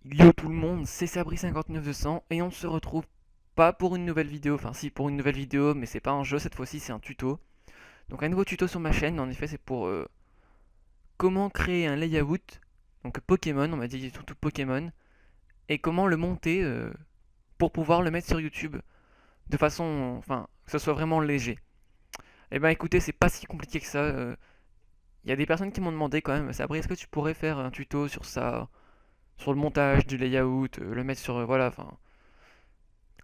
Yo tout le monde, c'est Sabri59200 et on se retrouve pas pour une nouvelle vidéo, enfin si pour une nouvelle vidéo, mais c'est pas un jeu cette fois-ci, c'est un tuto. Donc un nouveau tuto sur ma chaîne, en effet c'est pour comment créer un layout, donc Pokémon, on m'a dit surtout Pokémon, et comment le monter pour pouvoir le mettre sur YouTube de façon, enfin, que ce soit vraiment léger. Et ben écoutez, c'est pas si compliqué que ça. Il y a des personnes qui m'ont demandé quand même, Sabri, est-ce que tu pourrais faire un tuto sur ça, sur le montage du layout, le mettre sur, voilà, enfin,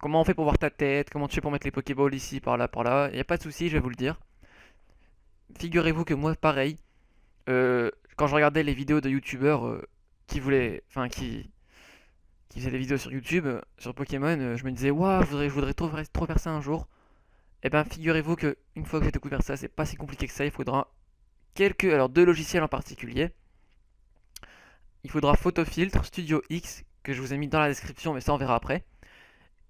comment on fait pour voir ta tête, comment tu fais pour mettre les Pokéballs ici, par là, il n'y a pas de souci, je vais vous le dire. Figurez-vous que moi, pareil, quand je regardais les vidéos de youtubeurs qui voulaient, enfin qui faisaient des vidéos sur YouTube, sur Pokémon, je me disais, waouh, je voudrais trop faire ça un jour. Et ben, figurez-vous que une fois que j'ai découvert ça, c'est pas si compliqué que ça, il faudra alors deux logiciels en particulier. Il faudra Photofiltre, Studio X, que je vous ai mis dans la description, mais ça on verra après.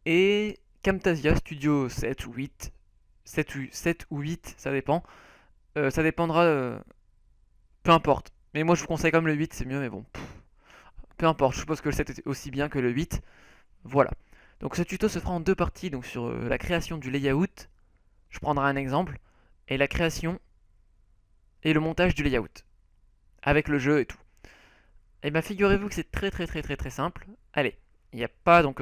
Et Camtasia Studio 7 ou 8, 7 ou 8, ça dépend. Ça dépendra, peu importe. Mais moi je vous conseille comme le 8, c'est mieux, mais bon, peu importe. Je suppose que le 7 est aussi bien que le 8. Voilà. Donc ce tuto se fera en deux parties, donc sur la création du layout, je prendrai un exemple, et la création et le montage du layout, avec le jeu et tout. Et bien figurez-vous que c'est très simple. Allez, il n'y a pas donc...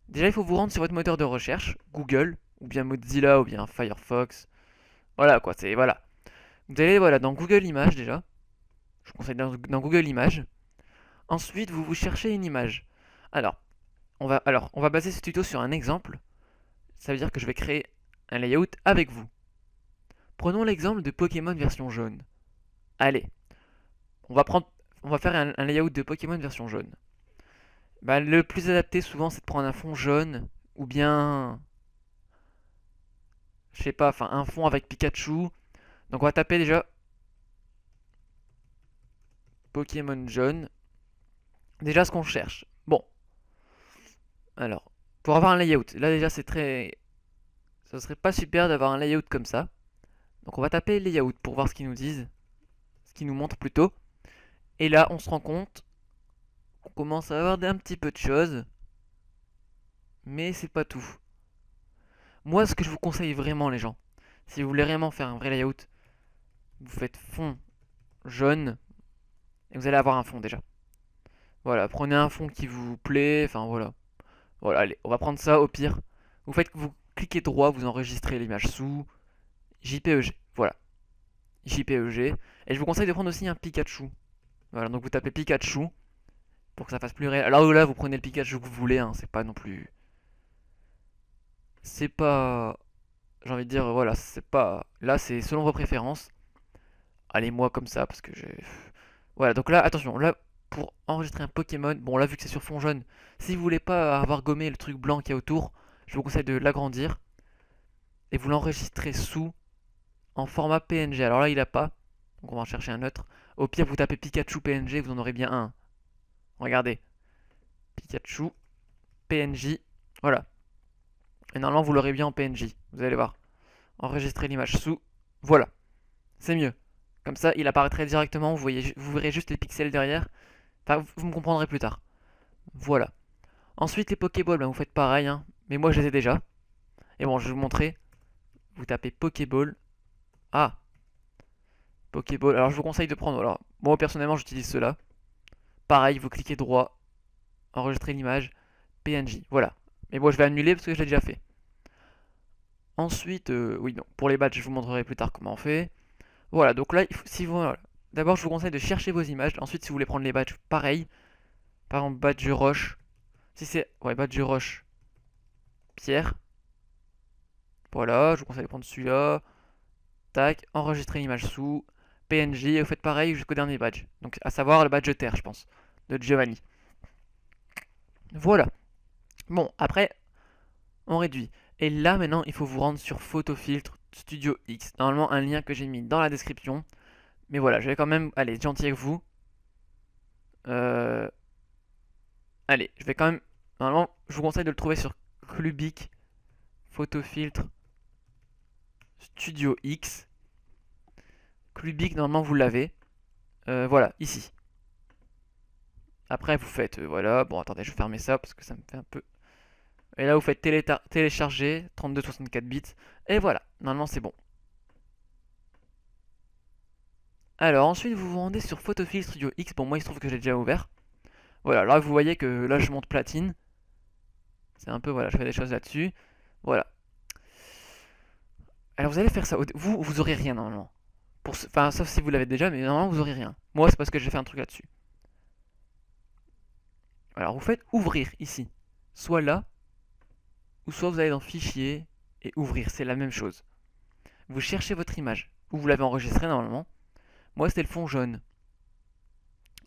déjà il faut vous rendre sur votre moteur de recherche, Google, ou bien Mozilla, ou bien Firefox. Voilà quoi, c'est... Voilà. Vous allez voilà, dans Google Images déjà. Je vous conseille dans Google Images. Ensuite, vous cherchez une image. Alors, on va baser ce tuto sur un exemple. Ça veut dire que je vais créer un layout avec vous. Prenons l'exemple de Pokémon version jaune. Allez, on va prendre, on va faire un layout de Pokémon version jaune. Bah, le plus adapté souvent, c'est de prendre un fond jaune ou bien, je sais pas, enfin un fond avec Pikachu. Donc on va taper déjà Pokémon jaune. Déjà ce qu'on cherche. Bon, alors pour avoir un layout, là déjà c'est très, ça serait pas super d'avoir un layout comme ça. Donc on va taper layout pour voir ce qu'ils nous disent, ce qu'ils nous montrent plutôt. Et là on se rend compte qu'on commence à avoir un petit peu de choses, mais c'est pas tout. Moi ce que je vous conseille vraiment les gens, si vous voulez vraiment faire un vrai layout, vous faites fond jaune et vous allez avoir un fond déjà. Voilà, prenez un fond qui vous plaît, enfin voilà. Voilà, allez, on va prendre ça au pire. Vous cliquez droit, vous enregistrez l'image sous JPEG. Voilà, JPEG. Et je vous conseille de prendre aussi un Pikachu. Voilà, donc vous tapez Pikachu pour que ça fasse plus réel. Alors là, vous prenez le Pikachu que vous voulez, hein, c'est pas non plus. C'est pas. J'ai envie de dire, voilà, c'est pas. Là, c'est selon vos préférences. Allez, moi comme ça, parce que j'ai. Voilà, donc là, attention, là, pour enregistrer un Pokémon, bon, là, vu que c'est sur fond jaune, si vous voulez pas avoir gommé le truc blanc qui est autour, je vous conseille de l'agrandir et vous l'enregistrez sous en format PNG. Alors là, il a pas, donc on va en chercher un autre. Au pire, vous tapez Pikachu PNG, vous en aurez bien un. Regardez, Pikachu PNG, voilà. Et normalement, vous l'aurez bien en PNG. Vous allez voir. Enregistrer l'image sous, voilà, c'est mieux. Comme ça, il apparaîtrait directement. Vous verrez juste les pixels derrière. Enfin, vous me comprendrez plus tard. Voilà. Ensuite, les Pokéballs, ben, vous faites pareil, hein. Mais moi, je les ai déjà. Et bon, je vais vous montrer. Vous tapez Pokéball. Ah, Pokéball. Alors, je vous conseille de prendre. Alors, moi, personnellement, j'utilise cela. Pareil, vous cliquez droit, enregistrer l'image, PNG. Voilà. Mais bon, je vais annuler parce que je l'ai déjà fait. Ensuite, oui, donc pour les badges, je vous montrerai plus tard comment on fait. Voilà, donc là, si vous, voilà. D'abord, je vous conseille de chercher vos images. Ensuite, si vous voulez prendre les badges, pareil. Par exemple, badge roche. Si c'est. Ouais, badge roche, pierre. Voilà, je vous conseille de prendre celui-là. Tac, enregistrer l'image sous. PNG, et vous faites pareil jusqu'au dernier badge. Donc, à savoir le badge terre, je pense. De Giovanni. Voilà. Bon, après, on réduit. Et là, maintenant, il faut vous rendre sur Photofiltre Studio X. Normalement, un lien que j'ai mis dans la description. Mais voilà, je vais quand même aller gentil avec vous. Euh, Allez, je vais quand même. Normalement, je vous conseille de le trouver sur Clubic Photofiltre Studio X. Clubic, normalement, vous l'avez. Voilà, ici. Après, vous faites, voilà, bon, attendez, je vais fermer ça parce que ça me fait un peu. Et là, vous faites télécharger, 32-64 bits, et voilà, normalement c'est bon. Alors, ensuite, vous vous rendez sur Photofill Studio X. Bon, moi, il se trouve que j'ai déjà ouvert. Voilà, là, vous voyez que là, je monte platine. C'est un peu, voilà, je fais des choses là-dessus. Voilà. Alors, vous allez faire ça. Vous aurez rien, normalement. Enfin, sauf si vous l'avez déjà, mais normalement, vous aurez rien. Moi, c'est parce que j'ai fait un truc là-dessus. Alors, vous faites ouvrir ici. Soit là, ou soit vous allez dans Fichier et Ouvrir. C'est la même chose. Vous cherchez votre image. Ou vous l'avez enregistré normalement. Moi, c'était le fond jaune.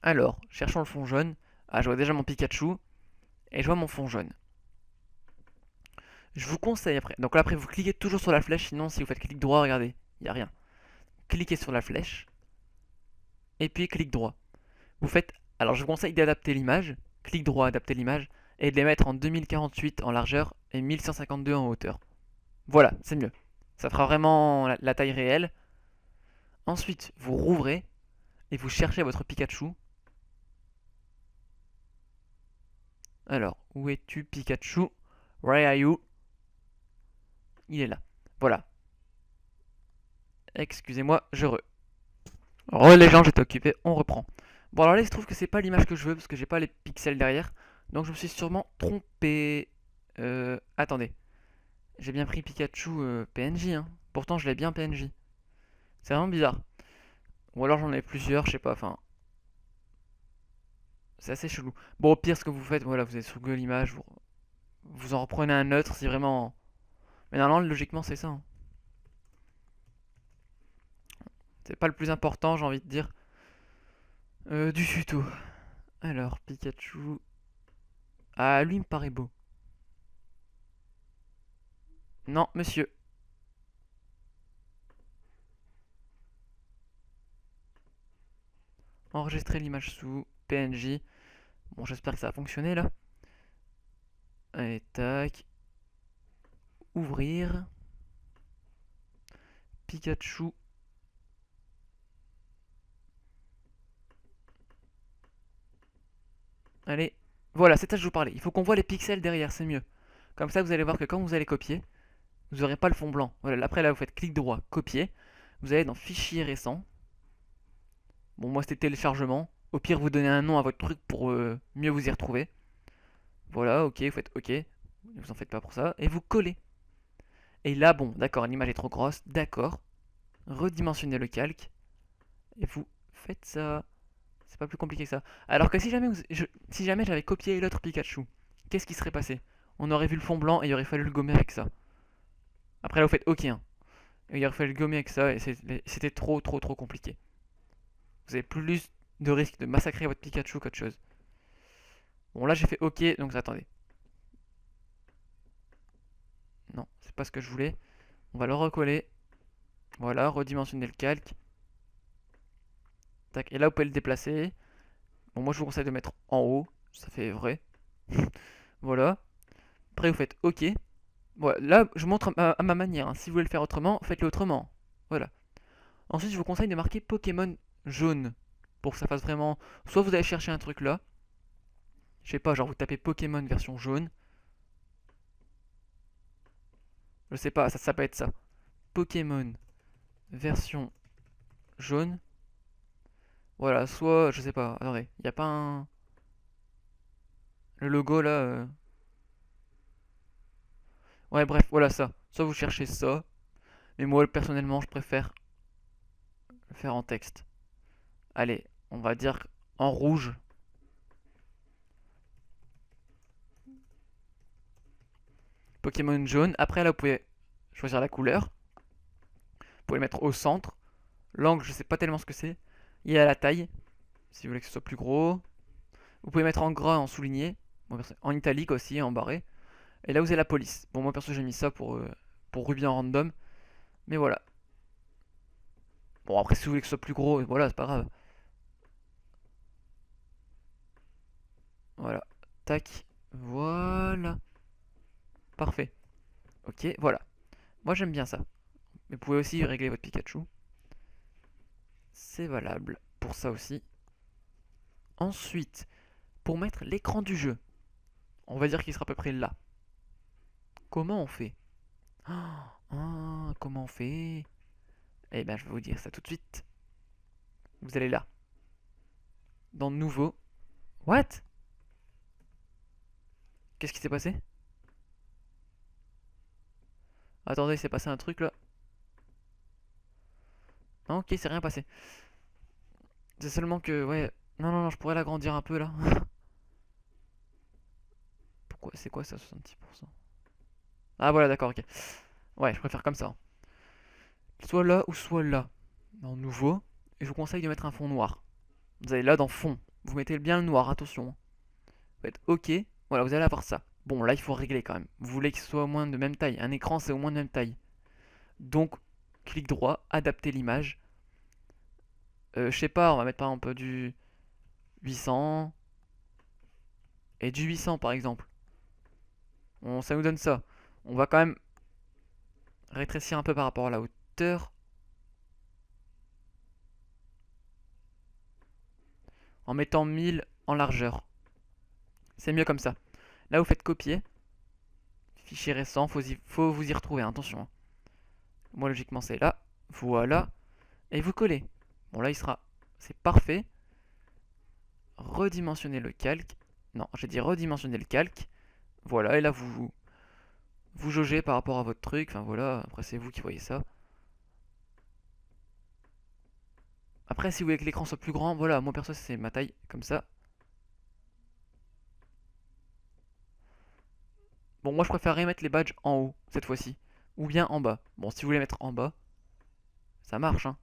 Alors, cherchons le fond jaune. Ah, je vois déjà mon Pikachu. Et je vois mon fond jaune. Je vous conseille après. Donc là, après, vous cliquez toujours sur la flèche. Sinon, si vous faites clic droit, regardez, il n'y a rien. Cliquez sur la flèche. Et puis, clic droit. Vous faites. Alors, je vous conseille d'adapter l'image. Clic droit, adapter l'image. Et de les mettre en 2048 en largeur et 1152 en hauteur. Voilà, c'est mieux. Ça fera vraiment la taille réelle. Ensuite, vous rouvrez. Et vous cherchez votre Pikachu. Alors, où es-tu, Pikachu? Where are you? Il est là. Voilà. Excusez-moi, les gens, j'étais occupé, on reprend. Bon, alors là, il se trouve que c'est pas l'image que je veux parce que j'ai pas les pixels derrière. Donc, je me suis sûrement trompé. Attendez. J'ai bien pris Pikachu PNJ, hein. Pourtant, je l'ai bien PNJ. C'est vraiment bizarre. Ou alors, j'en ai plusieurs, je sais pas, enfin. C'est assez chelou. Bon, au pire, ce que vous faites, voilà, vous êtes sur Google Images, vous en reprenez un autre si vraiment. Mais normalement, logiquement, c'est ça, hein. C'est pas le plus important, j'ai envie de dire. Du tuto. Alors, Pikachu. Ah, lui, il me paraît beau. Non, monsieur. Enregistrer l'image sous PNJ. Bon, j'espère que ça a fonctionné là. Allez, tac. Ouvrir. Pikachu. Allez. Voilà, c'est ça que je vous parlais. Il faut qu'on voit les pixels derrière, c'est mieux. Comme ça, vous allez voir que quand vous allez copier, vous n'aurez pas le fond blanc. Voilà, après là, vous faites clic droit, copier. Vous allez dans Fichier récent. Bon, moi, c'était téléchargement. Au pire, vous donnez un nom à votre truc pour mieux vous y retrouver. Voilà, ok, vous faites ok. Ne vous en faites pas pour ça. Et vous collez. Et là, bon, d'accord, l'image est trop grosse. D'accord. Redimensionnez le calque. Et vous faites ça. C'est pas plus compliqué que ça. Alors que si jamais j'avais copié l'autre Pikachu, qu'est-ce qui serait passé? On aurait vu le fond blanc et il aurait fallu le gommer avec ça. Après là vous faites ok, hein. Et il aurait fallu le gommer avec ça et c'était trop compliqué. Vous avez plus de risque de massacrer votre Pikachu qu'autre chose. Bon là j'ai fait ok, donc attendez. Non, c'est pas ce que je voulais. On va le recoller. Voilà, redimensionner le calque. Tac, et là vous pouvez le déplacer. Bon moi je vous conseille de mettre en haut, ça fait vrai. Voilà. Après vous faites ok. Voilà, là je montre à ma manière, hein. Si vous voulez le faire autrement, faites-le autrement. Voilà. Ensuite je vous conseille de marquer Pokémon jaune. Pour que ça fasse vraiment. Soit vous allez chercher un truc là. Je sais pas, genre vous tapez Pokémon version jaune. Je sais pas, ça peut être ça. Pokémon version jaune. Voilà, soit, je sais pas, attendez, y a pas un. Le logo là. Ouais, bref, voilà ça. Soit vous cherchez ça. Mais moi personnellement, je préfère le faire en texte. Allez, on va dire en rouge. Pokémon jaune. Après là, vous pouvez choisir la couleur. Vous pouvez le mettre au centre. L'angle, je sais pas tellement ce que c'est. Il y a la taille, si vous voulez que ce soit plus gros. Vous pouvez mettre en gras, en souligné. En italique aussi, en barré. Et là, vous avez la police. Bon, moi perso, j'ai mis ça pour Ruby en random. Mais voilà. Bon, après, si vous voulez que ce soit plus gros, voilà, c'est pas grave. Voilà. Tac. Voilà. Parfait. Ok, voilà. Moi, j'aime bien ça. Mais vous pouvez aussi régler votre Pikachu. C'est valable pour ça aussi. Ensuite, pour mettre l'écran du jeu. On va dire qu'il sera à peu près là. Comment on fait? Comment on fait? Eh ben, je vais vous dire ça tout de suite. Vous allez là. Dans Nouveau. What? Qu'est-ce qui s'est passé? Attendez, il s'est passé un truc là. Non, ok, c'est rien passé. C'est seulement que, ouais. Non, non, non, je pourrais l'agrandir un peu là. Pourquoi? C'est quoi ça, 70%? Ah, voilà, d'accord, ok. Ouais, je préfère comme ça. Soit là ou soit là. Dans Nouveau. Et je vous conseille de mettre un fond noir. Vous allez là dans Fond. Vous mettez bien le noir, attention. Vous faites OK. Voilà, vous allez avoir ça. Bon, là, il faut régler quand même. Vous voulez qu'il soit au moins de même taille. Un écran, c'est au moins de même taille. Donc, clic droit, adapter l'image. Je sais pas, on va mettre par exemple du 800 et du 800 par exemple. Ça nous donne ça. On va quand même rétrécir un peu par rapport à la hauteur. En mettant 1000 en largeur. C'est mieux comme ça. Là, vous faites copier. Fichier récent, faut vous y retrouver, attention, hein. Moi, logiquement, c'est là. Voilà. Et vous collez. Bon, là, il sera. C'est parfait. Redimensionner le calque. Non, j'ai dit redimensionner le calque. Voilà, et là, vous jaugez par rapport à votre truc. Enfin, voilà, après, c'est vous qui voyez ça. Après, si vous voulez que l'écran soit plus grand, voilà, moi, perso, c'est ma taille, comme ça. Bon, moi, je préférerais mettre les badges en haut, cette fois-ci. Ou bien en bas. Bon, si vous voulez mettre en bas, ça marche, hein.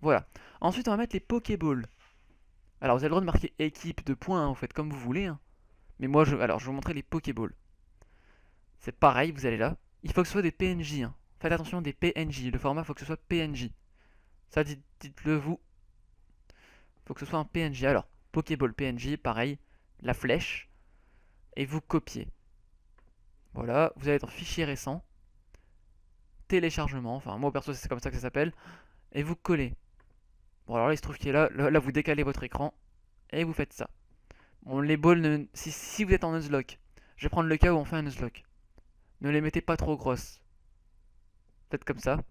Voilà. Ensuite, on va mettre les Pokéballs. Alors, vous avez le droit de marquer équipe de points, hein, vous faites comme vous voulez, hein. Mais moi, alors, je vais vous montrer les Pokéballs. C'est pareil, vous allez là. Il faut que ce soit des PNJ, hein. Faites attention des PNJ. Le format, il faut que ce soit PNJ. Ça, dites-le vous. Il faut que ce soit un PNJ. Alors, Pokéball PNJ, pareil. La flèche. Et vous copiez. Voilà, vous allez dans Fichier récent. Téléchargement. Enfin, moi, perso, c'est comme ça que ça s'appelle. Et vous collez. Bon, alors là, il se trouve qu'il est là. Là, vous décalez votre écran. Et vous faites ça. Bon, les balls, si vous êtes en nuzlocke, je vais prendre le cas où on fait un nuzlocke. Ne les mettez pas trop grosses. Faites comme ça.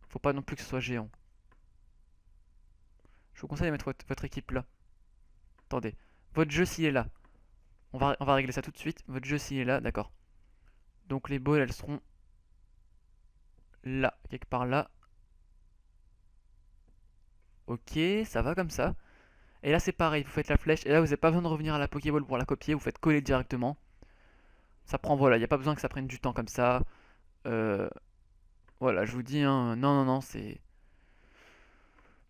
Faut pas non plus que ce soit géant. Je vous conseille de mettre votre équipe là. Attendez. Votre jeu s'il est là. On va régler ça tout de suite. Votre jeu s'il est là, d'accord. Donc les balles, elles seront là, quelque part là. Ok, ça va comme ça. Et là c'est pareil, vous faites la flèche. Et là vous n'avez pas besoin de revenir à la Pokéball pour la copier. Vous faites coller directement. Ça prend, voilà, il n'y a pas besoin que ça prenne du temps comme ça. Euh, voilà, je vous dis, hein, non, non, non, c'est...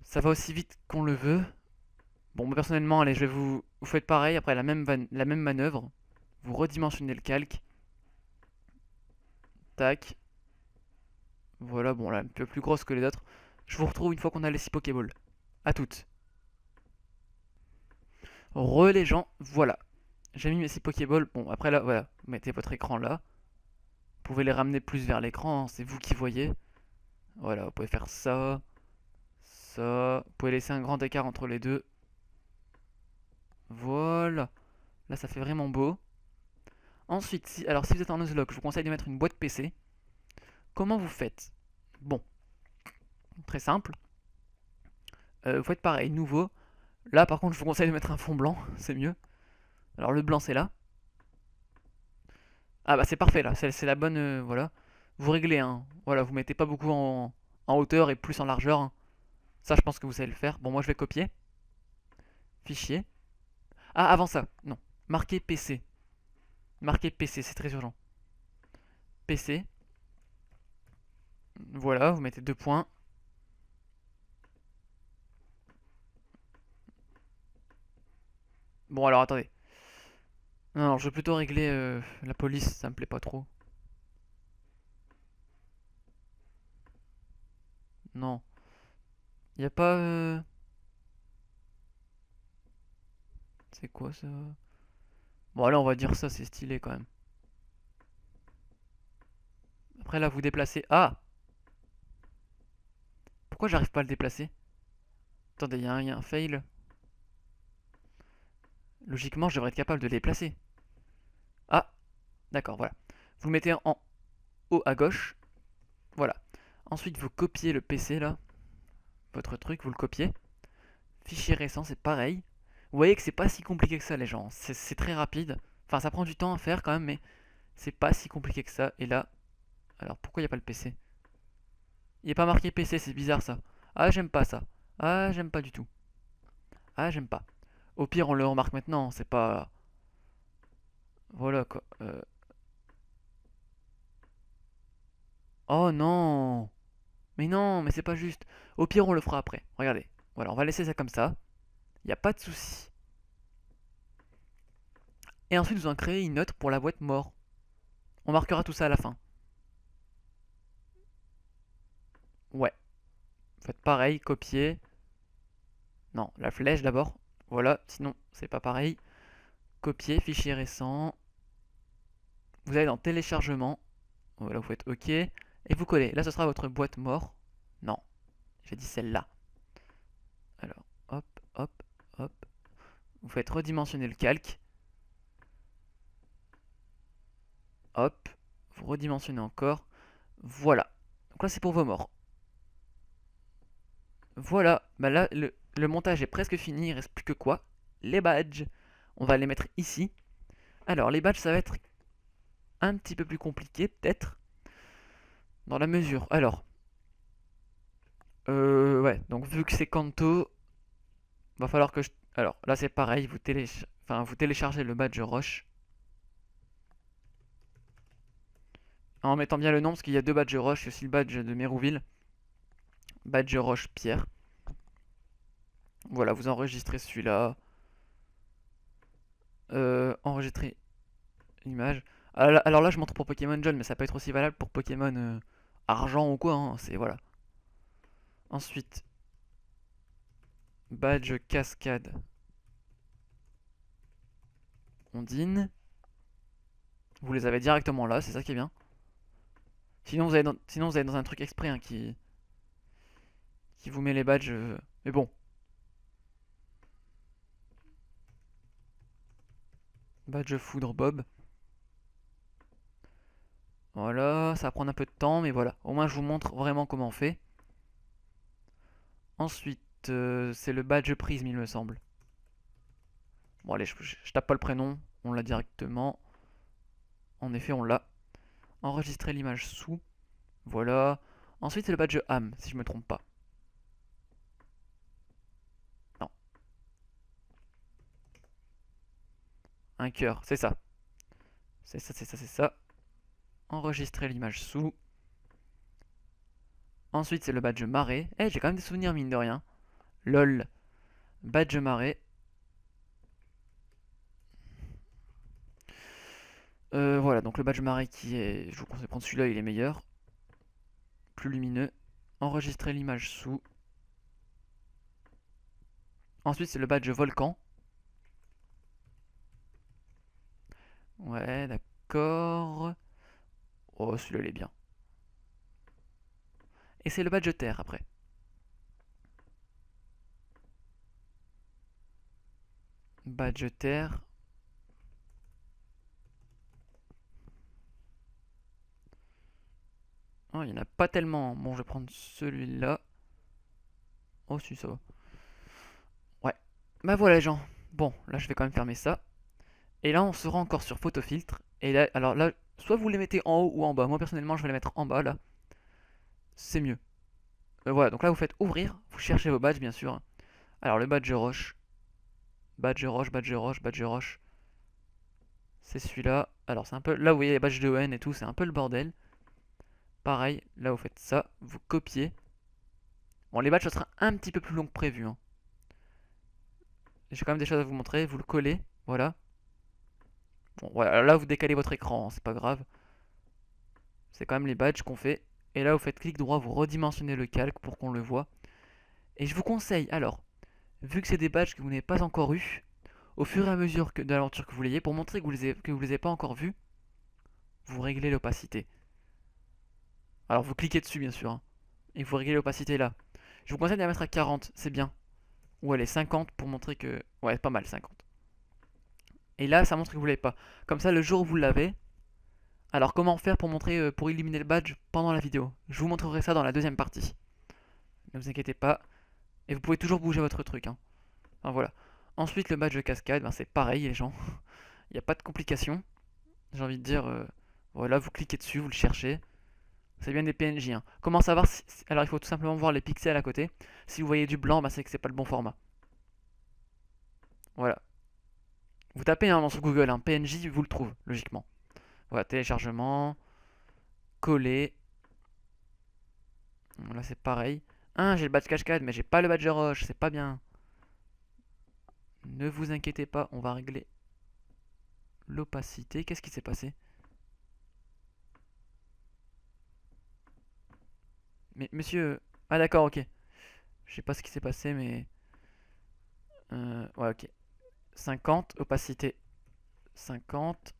Ça va aussi vite qu'on le veut. Bon, moi personnellement, allez, vous faites pareil, après la même manœuvre. Vous redimensionnez le calque. Tac. Voilà, bon, là, un peu plus grosse que les autres. Je vous retrouve une fois qu'on a les 6 Pokéballs. À toutes. Les gens, voilà. J'ai mis mes 6 Pokéballs. Bon, après là, voilà. Vous mettez votre écran là. Vous pouvez les ramener plus vers l'écran, hein, c'est vous qui voyez. Voilà, vous pouvez faire ça. Ça. Vous pouvez laisser un grand écart entre les deux. Voilà. Là, ça fait vraiment beau. Ensuite, alors si vous êtes en Nuzlocke, je vous conseille de mettre une boîte PC. Comment vous faites? Bon, très simple. Vous faites pareil, nouveau. Là, par contre, je vous conseille de mettre un fond blanc, c'est mieux. Alors, le blanc, c'est là. Ah bah c'est parfait là, c'est la bonne... voilà. Vous réglez, hein. Voilà, vous mettez pas beaucoup en hauteur et plus en largeur, hein. Ça, je pense que vous savez le faire. Bon, moi, je vais copier. Fichier. Ah, avant ça, non. Marquer PC. Marquer PC, c'est très urgent. PC. Voilà, vous mettez 2 points. Bon, alors attendez. Non, non, je vais plutôt régler la police, ça me plaît pas trop. Non. Y a pas... C'est quoi ça? Bon, là, on va dire ça, c'est stylé quand même. Après, là, vous déplacez... Ah! Pourquoi j'arrive pas à le déplacer? Attendez, y a un fail. logiquement, je devrais être capable de les placer. Ah, d'accord, voilà. Vous le mettez en haut à gauche. Voilà. Ensuite, vous copiez le PC là. Votre truc, vous le copiez. Fichier récent, c'est pareil. Vous voyez que c'est pas si compliqué que ça, les gens. C'est très rapide. Enfin, ça prend du temps à faire quand même, mais c'est pas si compliqué que ça. Et là, alors pourquoi il n'y a pas le PC? Il n'est pas marqué PC, c'est bizarre ça. Ah, j'aime pas ça. Ah, j'aime pas du tout. Ah, j'aime pas. Au pire, on le remarque maintenant, c'est pas... Voilà quoi. Oh non! Mais non, mais c'est pas juste. Au pire, on le fera après. Regardez. Voilà, on va laisser ça comme ça. Il n'y a pas de souci. Et ensuite, nous allons créer une note pour la boîte mort. On marquera tout ça à la fin. Ouais. Faites pareil, copier. Non, la flèche d'abord. Voilà, sinon c'est pas pareil. Copier, fichier récent. Vous allez dans téléchargement. Voilà, vous faites OK. Et vous collez. Là, ce sera votre boîte mort. Non, j'ai dit celle-là. Alors, hop, hop, hop. Vous faites redimensionner le calque. Hop. Vous redimensionnez encore. Voilà. Donc là, c'est pour vos morts. Voilà. Bah là, le montage est presque fini. Il reste plus que quoi? Les badges. On va les mettre ici. Alors, les badges, ça va être un petit peu plus compliqué, peut-être. Dans la mesure. Alors. Ouais. Donc, vu que c'est Kanto, va falloir que je... Alors, là, c'est pareil. Vous téléchargez le badge Roche. En mettant bien le nom, parce qu'il y a deux badges Roche. Il y a aussi le badge de Mérouville. Badge Roche Pierre. Voilà, vous enregistrez celui-là. Enregistrer l'image. Alors là, je montre pour Pokémon Jaune, mais ça peut être aussi valable pour Pokémon Argent ou quoi. Hein, c'est voilà. Ensuite, badge cascade. Ondine. Vous les avez directement là, c'est ça qui est bien. Sinon, vous allez dans un truc exprès hein, qui vous met les badges. Mais bon. Badge foudre Bob. Voilà, ça va prendre un peu de temps, mais voilà. Au moins, je vous montre vraiment comment on fait. Ensuite, c'est le badge prisme, il me semble. Bon, allez, je tape pas le prénom, on l'a directement. En effet, on l'a. Enregistrer l'image sous. Voilà. Ensuite, c'est le badge âme, si je me trompe pas. Non. Un cœur, c'est ça. C'est ça, c'est ça, c'est ça. Enregistrer l'image sous. Ensuite, c'est le badge marée. Eh, j'ai quand même des souvenirs, mine de rien. LOL. Badge marée. Voilà, donc le badge marée qui est... Je vous conseille de prendre celui-là, il est meilleur. Plus lumineux. Enregistrer l'image sous. Ensuite, c'est le badge volcan. Ouais, d'accord. Oh, celui-là, il est bien. Et c'est le badge terre après. Badge terre. Oh, il n'y en a pas tellement. Bon, je vais prendre celui-là. Oh, si, ça va. Ouais. Bah voilà, les gens. Bon, là, je vais quand même fermer ça. Et là, on sera encore sur photofiltre. Et là, alors là, soit vous les mettez en haut ou en bas. Moi, personnellement, je vais les mettre en bas, là. C'est mieux. Voilà, donc là, vous faites ouvrir. Vous cherchez vos badges, bien sûr. Alors, le badge roche. Badge roche, badge roche, badge roche. C'est celui-là. Alors, c'est un peu... Là, vous voyez les badges de ON et tout, c'est un peu le bordel. Pareil, là, vous faites ça. Vous copiez. Bon, les badges, ça sera un petit peu plus long que prévu. Hein. J'ai quand même des choses à vous montrer. Vous le collez. Voilà. Bon, voilà. Là, vous décalez votre écran. Hein, c'est pas grave. C'est quand même les badges qu'on fait. Et là, vous faites clic droit. Vous redimensionnez le calque pour qu'on le voit. Et je vous conseille, alors, vu que c'est des badges que vous n'avez pas encore eu, au fur et à mesure de l'aventure que vous l'ayez, pour montrer que vous les avez pas encore vus, vous réglez l'opacité. Alors, vous cliquez dessus, bien sûr. Hein, et vous réglez l'opacité là. Je vous conseille de la mettre à 40. C'est bien. Ou elle est 50 pour montrer que... Ouais, pas mal, 50. Et là, ça montre que vous l'avez pas. Comme ça, le jour où vous l'avez, alors comment faire pour montrer, pour éliminer le badge pendant la vidéo? Je vous montrerai ça dans la deuxième partie. Ne vous inquiétez pas. Et vous pouvez toujours bouger votre truc, hein. Enfin voilà. Ensuite, le badge de cascade, ben, c'est pareil, les gens. Il n'y a pas de complication. J'ai envie de dire, voilà, vous cliquez dessus, vous le cherchez. C'est bien des PNJ, hein. Comment savoir si... Alors, il faut tout simplement voir les pixels à côté. Si vous voyez du blanc, ben, c'est que c'est pas le bon format. Voilà. Vous tapez hein, sur Google, hein, PNJ, vous le trouvez, logiquement. Voilà, téléchargement, coller. Là, c'est pareil. Ah, j'ai le badge cascade, mais j'ai pas le badge roche, c'est pas bien. Ne vous inquiétez pas, on va régler l'opacité. Qu'est-ce qui s'est passé? Mais monsieur... Ah d'accord, ok. Je sais pas ce qui s'est passé, mais... ouais, ok. 50, opacité 50.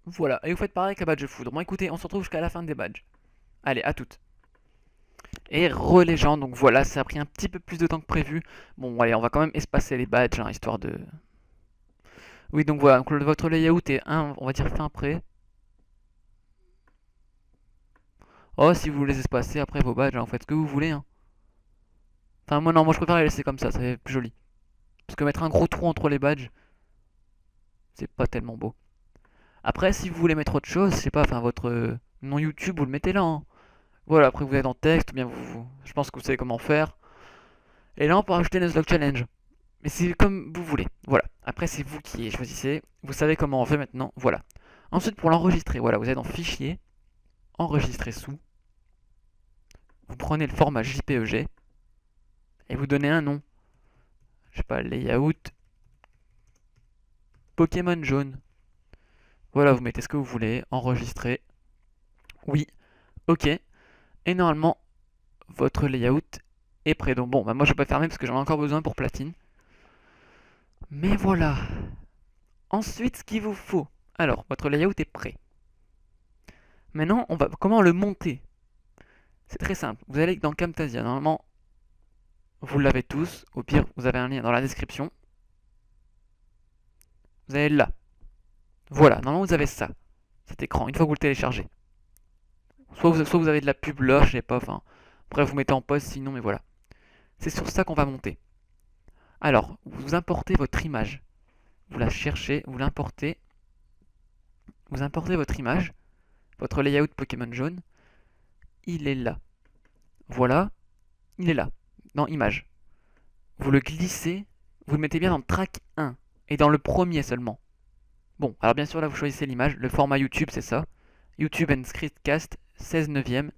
Voilà, et vous faites pareil avec le badge de foudre. Bon écoutez, on se retrouve jusqu'à la fin des badges. Allez, à toutes. Et relégende, donc voilà, ça a pris un petit peu plus de temps que prévu. Bon, allez, on va quand même espacer les badges, hein, histoire de... Oui, donc voilà, donc votre layout est, on va dire, fin prêt. Oh, si vous voulez espacer après vos badges, hein, vous faites ce que vous voulez. Hein. Enfin, moi non, moi je préfère les laisser comme ça fait plus joli. Parce que mettre un gros trou entre les badges, c'est pas tellement beau. Après, si vous voulez mettre autre chose, je sais pas, enfin votre nom YouTube, vous le mettez là. Hein. Voilà, après vous êtes en texte, ou bien je pense que vous savez comment faire. Et là, on peut rajouter Nuzlocke Challenge. Mais c'est comme vous voulez. Voilà. Après, c'est vous qui choisissez. Vous savez comment on fait maintenant. Voilà. Ensuite, pour l'enregistrer, voilà, vous êtes dans Fichier, Enregistrer sous. Vous prenez le format JPEG et vous donnez un nom. Je sais pas, layout Pokémon jaune. Voilà, vous mettez ce que vous voulez, enregistrer. Oui, ok. Et normalement, votre layout est prêt. Donc bon, bah moi je vais pas fermer parce que j'en ai encore besoin pour platine. Mais voilà. Ensuite, ce qu'il vous faut. Alors, votre layout est prêt. Maintenant, on va comment le monter? C'est très simple. Vous allez dans Camtasia. Normalement, vous l'avez tous. Au pire, vous avez un lien dans la description. Vous allez là. Voilà, normalement vous avez ça. Cet écran, une fois que vous le téléchargez. Soit vous avez de la pub là, je sais pas, enfin. Après vous mettez en pause sinon, mais voilà. C'est sur ça qu'on va monter. Alors, vous importez votre image. Vous la cherchez, vous l'importez. Vous importez votre image. Votre layout Pokémon jaune. Il est là. Voilà. Il est là. Dans Image. Vous le glissez. Vous le mettez bien dans Track 1. Et dans le premier seulement. Bon, alors bien sûr là vous choisissez l'image. Le format YouTube c'est ça. YouTube and Screencast 16 neuvième.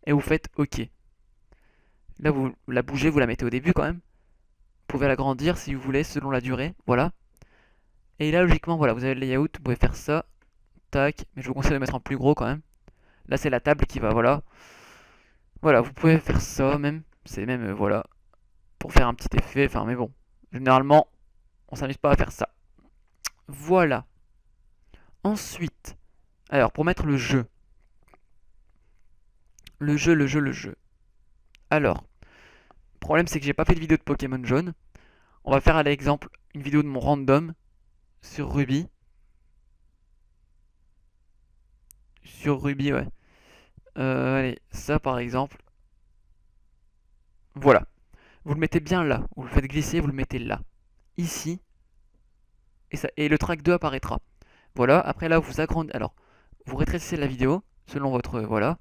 Et vous faites OK. Là vous la bougez, vous la mettez au début quand même. Vous pouvez l'agrandir si vous voulez selon la durée. Voilà. Et là logiquement voilà, vous avez le layout. Vous pouvez faire ça. Tac. Mais je vous conseille de mettre en plus gros quand même. Là c'est la table qui va, voilà. Voilà, vous pouvez faire ça même. C'est même, voilà. Pour faire un petit effet. Enfin mais bon. Généralement, on s'amuse pas à faire ça. Voilà. Ensuite. Alors pour mettre le jeu. Le jeu. Alors. Le problème c'est que j'ai pas fait de vidéo de Pokémon jaune. On va faire à l'exemple une vidéo de mon random sur Ruby. Sur Ruby, ouais. Allez, ça par exemple. Voilà. Vous le mettez bien là. Vous le faites glisser, vous le mettez là. Ici. Et le track 2 apparaîtra. Voilà. Après là, vous agrandissez. Alors, vous rétrécissez la vidéo selon votre. Voilà.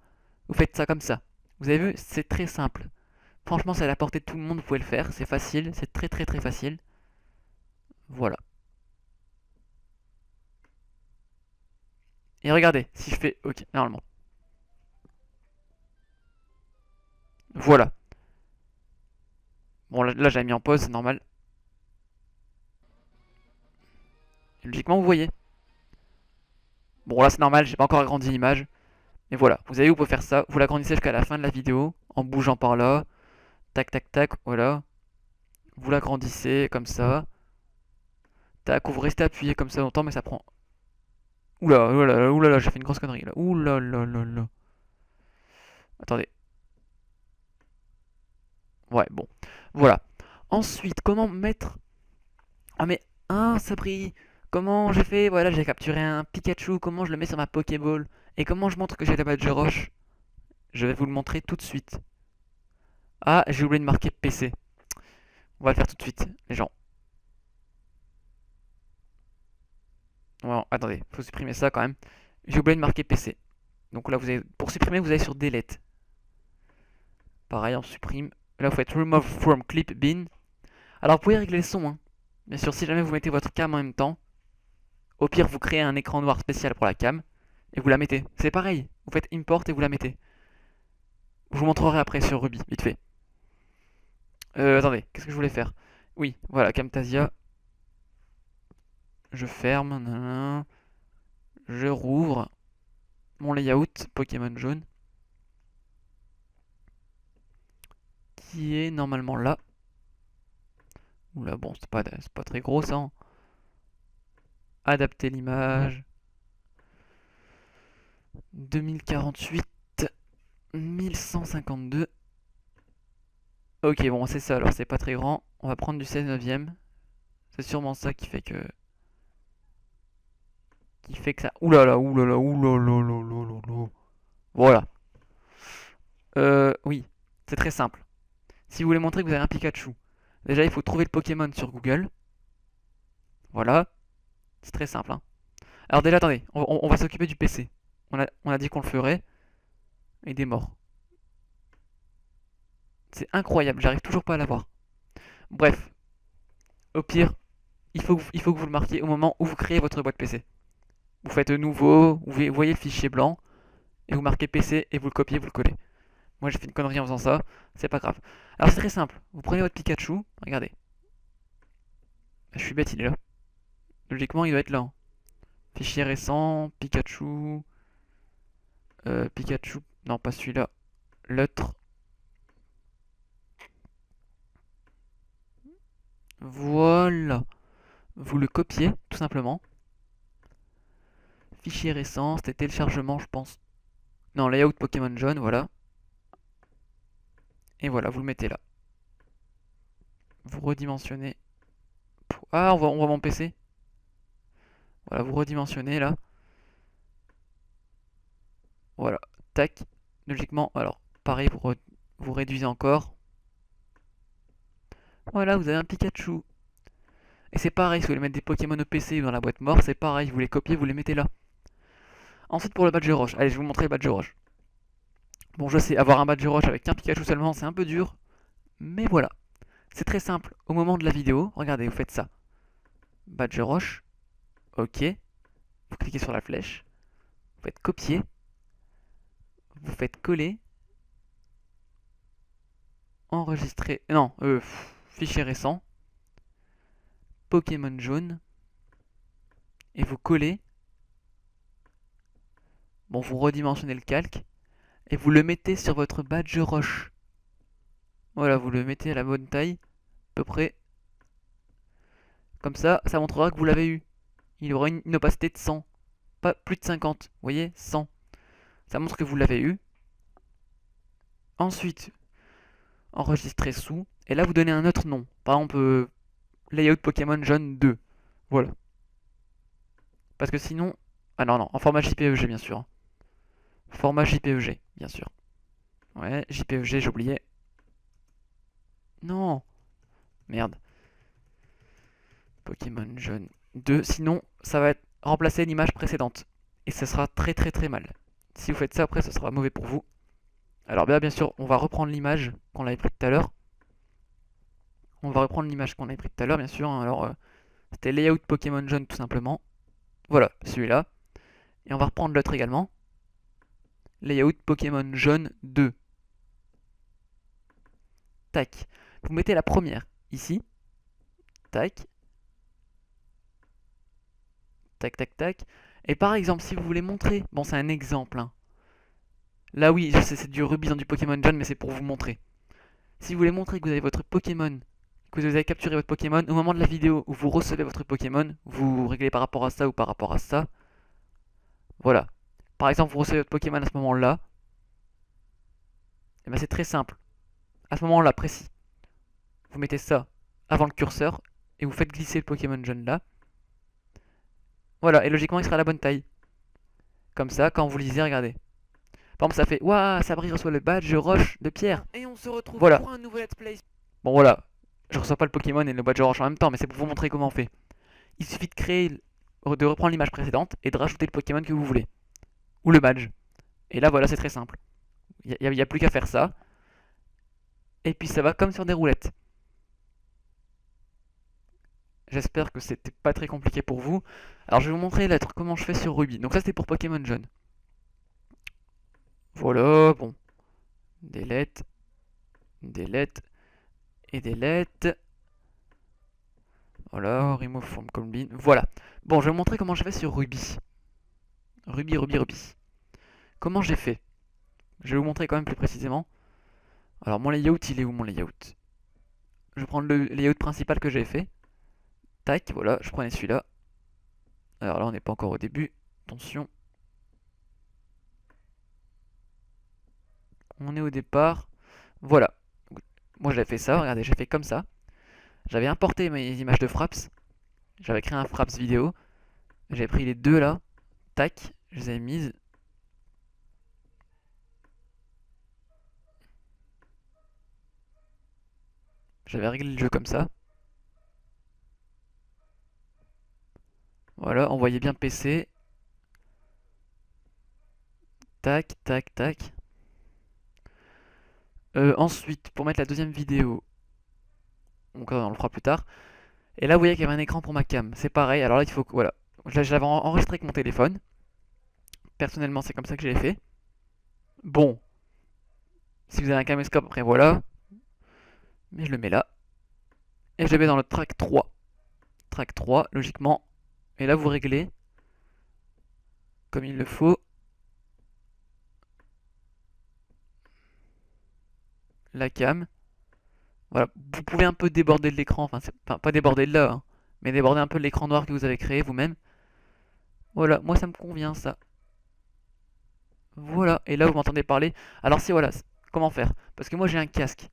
Vous faites ça comme ça. Vous avez vu, c'est très simple. Franchement, c'est à la portée de tout le monde. Vous pouvez le faire. C'est facile. C'est très très très facile. Voilà. Et regardez, si je fais OK, normalement. Voilà. Bon, là j'avais mis en pause, c'est normal. Et logiquement, vous voyez. Bon, là c'est normal, j'ai pas encore agrandi l'image. Mais voilà, vous avez, vous pouvez faire ça. Vous l'agrandissez jusqu'à la fin de la vidéo, en bougeant par là. Tac, tac, tac, voilà. Vous l'agrandissez comme ça. Tac, vous restez appuyé comme ça longtemps, mais ça prend... Oula, oula, oula, là, j'ai fait une grosse connerie là. Oula, là, là, là. Attendez. Ouais, bon. Voilà. Ensuite, comment mettre Ah mais, hein, Sabri, comment j'ai fait? Voilà, j'ai capturé un Pikachu, comment je le mets sur ma Pokéball? Et comment je montre que j'ai la badge roche? Je vais vous le montrer tout de suite. Ah, j'ai oublié de marquer PC. On va le faire tout de suite, les gens. Bon, attendez, faut supprimer ça quand même. J'ai oublié de marquer PC. Donc là, pour supprimer, vous allez sur Delete. Pareil, on supprime. Là, vous faites Remove from Clip Bin. Alors, vous pouvez régler le son, hein. Bien sûr, si jamais vous mettez votre cam en même temps, au pire, vous créez un écran noir spécial pour la cam et vous la mettez. C'est pareil, vous faites Import et vous la mettez. Je vous montrerai après sur Ruby, vite fait. Attendez, qu'est-ce que je voulais faire? Oui, voilà, Camtasia. Je ferme, nanana. Je rouvre mon layout Pokémon jaune qui est normalement là. Oula, bon, c'est pas très gros ça, hein. Adapter l'image. 2048, 1152. Ok, bon, c'est ça, alors c'est pas très grand. On va prendre du 16 neuvième. C'est sûrement ça qui fait que ça. Oulala, oulala, oulala, oulala. Voilà. Oui, c'est très simple. Si vous voulez montrer que vous avez un Pikachu, déjà il faut trouver le Pokémon sur Google. Voilà, c'est très simple, hein. Alors déjà, attendez, on va s'occuper du PC. On a dit qu'on le ferait. Et des morts. C'est incroyable, j'arrive toujours pas à l'avoir. Bref, au pire, il faut que vous le marquiez au moment où vous créez votre boîte PC. Vous faites nouveau, vous voyez le fichier blanc, et vous marquez PC, et vous le copiez, vous le collez. Moi j'ai fait une connerie en faisant ça, c'est pas grave. Alors c'est très simple, vous prenez votre Pikachu, regardez. Je suis bête, il est là. Logiquement il doit être là, hein. Fichier récent, Pikachu, Pikachu, non pas celui-là, l'autre. Voilà, vous le copiez tout simplement. Fichier récent, c'était téléchargement je pense. Non, layout Pokémon jaune, voilà. Et voilà, vous le mettez là. Vous redimensionnez. Ah, on voit mon PC. Voilà, vous redimensionnez là. Voilà, tac. Logiquement, alors, pareil, vous réduisez encore. Voilà, vous avez un Pikachu. Et c'est pareil, si vous voulez mettre des Pokémon au PC ou dans la boîte mort, c'est pareil, vous les copiez, vous les mettez là. Ensuite, pour le badge roche. Allez, je vais vous montrer le badge roche. Bon, je sais, avoir un badge roche avec un Pikachu seulement, c'est un peu dur. Mais voilà. C'est très simple. Au moment de la vidéo, regardez, vous faites ça. Badge roche. Ok. Vous cliquez sur la flèche. Vous faites copier. Vous faites coller. Enregistrer. Non, fichier récent. Pokémon jaune. Et vous collez. Bon, vous redimensionnez le calque. Et vous le mettez sur votre badge roche. Voilà, vous le mettez à la bonne taille. À peu près. Comme ça montrera que vous l'avez eu. Il aura une opacité de 100. Pas plus de 50. Vous voyez 100. Ça montre que vous l'avez eu. Ensuite, enregistrer sous. Et là, vous donnez un autre nom. Par exemple, layout Pokémon jaune 2. Voilà. Parce que sinon. Ah non, non, en format JPEG, bien sûr. Format JPEG, bien sûr. Ouais, JPEG, j'ai oublié. Non. Merde. Pokémon jaune 2. Sinon, ça va remplacer l'image précédente. Et ça sera très très très mal. Si vous faites ça après, ce sera mauvais pour vous. Alors bien sûr, on va reprendre l'image qu'on avait prise tout à l'heure. On va reprendre l'image qu'on avait prise tout à l'heure, bien sûr. Alors, c'était layout Pokémon jaune tout simplement. Voilà, celui-là. Et on va reprendre l'autre également. Layout Pokémon jaune 2. Tac. Vous mettez la première ici. Tac. Tac, tac, tac. Et par exemple, si vous voulez montrer. Bon, c'est un exemple, hein. Là, oui, je sais, c'est du Ruby dans du Pokémon jaune, mais c'est pour vous montrer. Si vous voulez montrer que vous avez votre Pokémon, que vous avez capturé votre Pokémon, au moment de la vidéo où vous recevez votre Pokémon, vous réglez par rapport à ça ou par rapport à ça. Voilà. Par exemple, vous recevez votre Pokémon à ce moment-là. Et bien c'est très simple. À ce moment-là précis, vous mettez ça avant le curseur et vous faites glisser le Pokémon jaune là. Voilà, et logiquement il sera à la bonne taille. Comme ça, quand vous lisez, regardez. Par exemple, ça fait waouh, Sabri reçoit le badge roche de pierre. Et on se retrouve Voilà. pour un nouveau let's play. Bon, voilà. Je reçois pas le Pokémon et le badge roche en même temps, mais c'est pour vous montrer comment on fait. Il suffit de créer, de reprendre l'image précédente et de rajouter le Pokémon que vous voulez. Ou le badge. Et là, voilà, c'est très simple. Il n'y a plus qu'à faire ça. Et puis ça va comme sur des roulettes. J'espère que c'était pas très compliqué pour vous. Alors je vais vous montrer comment je fais sur Ruby. Donc ça c'était pour Pokémon jaune. Voilà, bon. Delete, delete et delete. Voilà, remove from combine. Voilà. Bon, je vais vous montrer comment je fais sur Ruby. Ruby. Comment j'ai fait? Je vais vous montrer quand même plus précisément. Alors mon layout, il est où mon layout? Je vais prendre le layout principal que j'ai fait. Tac, voilà, je prenais celui-là. Alors là, on n'est pas encore au début. Attention. On est au départ. Voilà. Moi, j'avais fait ça, regardez, j'ai fait comme ça. J'avais importé mes images de Fraps. J'avais créé un Fraps vidéo. J'ai pris les deux là. Tac, je les ai mises. J'avais réglé le jeu comme ça. Voilà, on voyait bien PC. Tac, tac, tac. Ensuite, pour mettre la deuxième vidéo, donc on le fera plus tard. Et là, vous voyez qu'il y avait un écran pour ma cam. C'est pareil. Alors là, il faut que. Voilà. Je l'avais enregistré avec mon téléphone. Personnellement, c'est comme ça que je l'ai fait. Bon. Si vous avez un caméscope, après voilà. Mais je le mets là. Et je le mets dans le track 3. Track 3, logiquement. Et là, vous réglez comme il le faut. La cam. Voilà. Vous pouvez un peu déborder de l'écran. Enfin, pas déborder de là, hein, mais déborder un peu de l'écran noir que vous avez créé vous-même. Voilà. Moi, ça me convient, ça. Voilà. Et là, vous m'entendez parler. Alors, si, voilà. Comment faire? Parce que moi, j'ai un casque.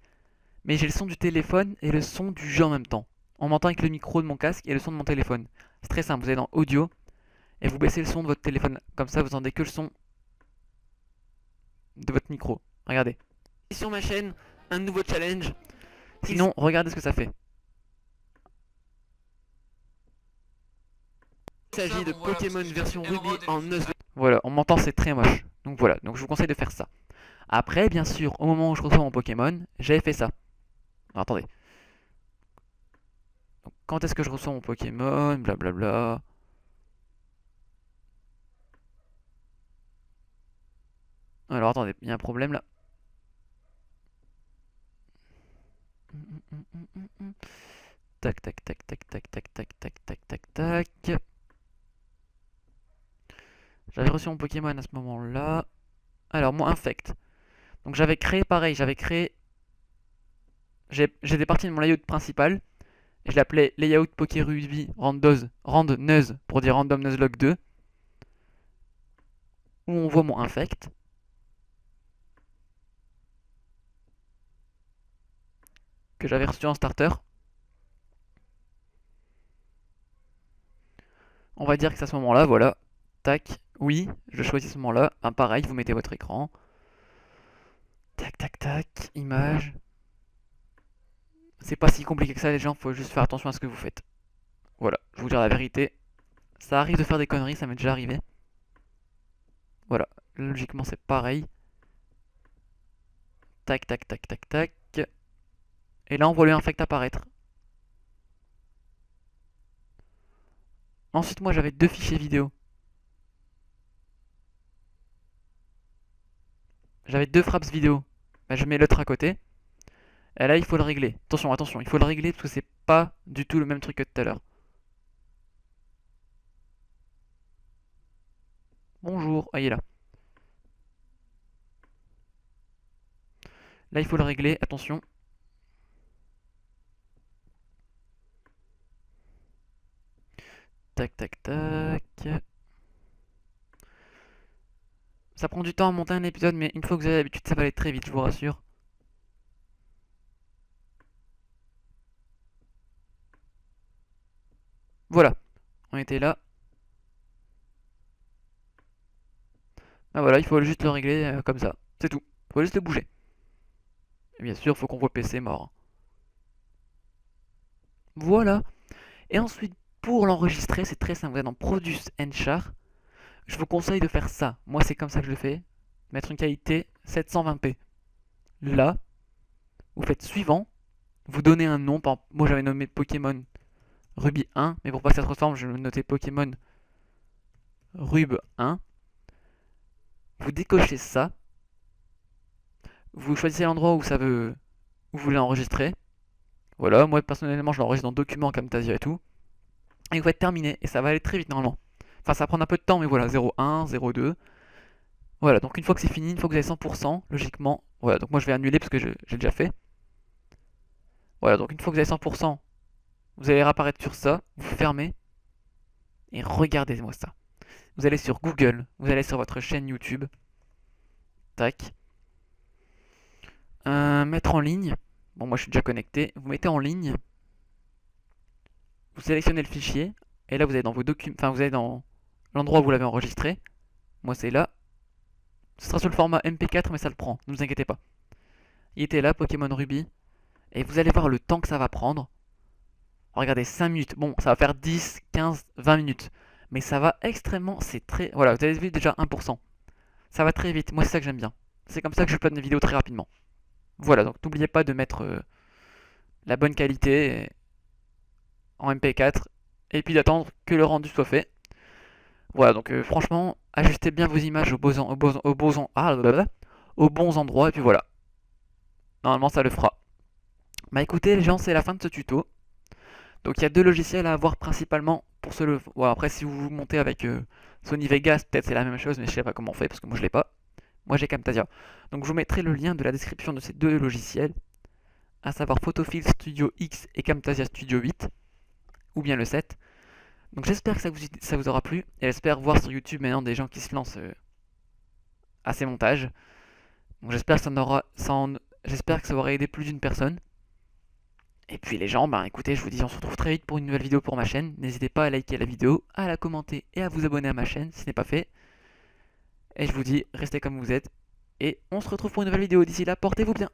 Mais j'ai le son du téléphone et le son du jeu en même temps. On m'entend avec le micro de mon casque et le son de mon téléphone. C'est très simple, vous allez dans audio et vous baissez le son de votre téléphone. Comme ça, vous entendez que le son de votre micro. Regardez. Et sur ma chaîne, un nouveau challenge. Sinon, regardez ce que ça fait. Il s'agit de Pokémon version Ruby en Nuzlocke. Voilà, on m'entend, c'est très moche. Donc voilà, donc je vous conseille de faire ça. Après, bien sûr, au moment où je reçois mon Pokémon, j'avais fait ça. Alors, attendez. Donc, quand est-ce que je reçois mon Pokémon? Blablabla. Alors attendez, il y a un problème là. Tac, tac, tac, tac, tac, tac, tac, tac, tac, tac, tac. J'avais reçu mon Pokémon à ce moment-là. Alors, mon Infect. Donc j'avais créé pareil, j'étais parti de mon layout principal. Et je l'appelais Layout Pokéruby Randneuz pour dire Random Nuzlocke 2. Où on voit mon Infect. Que j'avais reçu en starter. On va dire que c'est à ce moment-là, voilà. Tac, oui, je choisis ce moment-là. Pareil, vous mettez votre écran. Tac, tac, tac, image. C'est pas si compliqué que ça, les gens, faut juste faire attention à ce que vous faites. Voilà, je vais vous dire la vérité. Ça arrive de faire des conneries, ça m'est déjà arrivé. Voilà, logiquement c'est pareil. Tac, tac, tac, tac, tac. Et là, on voit le infect apparaître. Ensuite, moi, j'avais deux fichiers vidéo. J'avais deux fraps vidéo. Bah, je mets l'autre à côté. Et là, il faut le régler. Attention, attention, il faut le régler parce que c'est pas du tout le même truc que tout à l'heure. Bonjour, ah, il est là. Là, il faut le régler, attention. Tac, tac, tac. Ça prend du temps à monter un épisode, mais une fois que vous avez l'habitude, ça va aller très vite, je vous rassure. Voilà, on était là. Ah voilà, il faut juste le régler comme ça, c'est tout. Il faut juste le bouger. Et bien sûr, il faut qu'on voit le PC mort. Voilà. Et ensuite, pour l'enregistrer, c'est très simple. Vous êtes dans Produce and Char. Je vous conseille de faire ça. Moi, c'est comme ça que je le fais. Mettre une qualité 720p. Là, vous faites suivant. Vous donnez un nom. Par exemple, moi, j'avais nommé Pokémon Ruby 1. Mais pour pas que ça se transforme, je vais noter Pokémon Rub 1. Vous décochez ça. Vous choisissez l'endroit où où vous voulez enregistrer. Voilà, moi personnellement je l'enregistre dans Documents, Camtasia et tout. Et vous faites terminer, et ça va aller très vite normalement. Enfin, ça va prendre un peu de temps, mais voilà, 0,1, 0,2. Voilà, donc une fois que c'est fini, une fois que vous avez 100%, logiquement, voilà, donc moi je vais annuler parce que j'ai déjà fait. Voilà, donc une fois que vous avez 100%, vous allez réapparaître sur ça, vous fermez, et regardez-moi ça. Vous allez sur Google, vous allez sur votre chaîne YouTube, tac, mettre en ligne. Bon, moi je suis déjà connecté, vous mettez en ligne, vous sélectionnez le fichier, et là vous allez dans vos documents, enfin vous allez dans l'endroit où vous l'avez enregistré. Moi c'est là. Ce sera sur le format MP4, mais ça le prend, ne vous inquiétez pas. Il était là, Pokémon Ruby, et vous allez voir le temps que ça va prendre. Regardez, 5 minutes. Bon, ça va faire 10, 15, 20 minutes. Mais ça va extrêmement, c'est très... Voilà, vous avez vu déjà 1%. Ça va très vite, moi c'est ça que j'aime bien. C'est comme ça que je upload mes vidéos très rapidement. Voilà, donc n'oubliez pas de mettre la bonne qualité en MP4, et puis d'attendre que le rendu soit fait. Voilà, donc franchement, ajustez bien vos images aux bons endroits, et puis voilà. Normalement ça le fera. Bah écoutez les gens, c'est la fin de ce tuto. Donc il y a deux logiciels à avoir principalement pour ce... Bon, après si vous montez avec Sony Vegas, peut-être c'est la même chose, mais je sais pas comment on fait parce que moi je l'ai pas. Moi j'ai Camtasia. Donc je vous mettrai le lien de la description de ces deux logiciels, à savoir Photofill Studio X et Camtasia Studio 8, ou bien le 7. Donc j'espère que ça vous aura plu, et j'espère voir sur YouTube maintenant des gens qui se lancent à ces montages. Donc j'espère que ça aura aidé plus d'une personne. Et puis les gens, ben écoutez, je vous dis, on se retrouve très vite pour une nouvelle vidéo pour ma chaîne. N'hésitez pas à liker la vidéo, à la commenter et à vous abonner à ma chaîne si ce n'est pas fait. Et je vous dis, restez comme vous êtes. Et on se retrouve pour une nouvelle vidéo. D'ici là, portez-vous bien.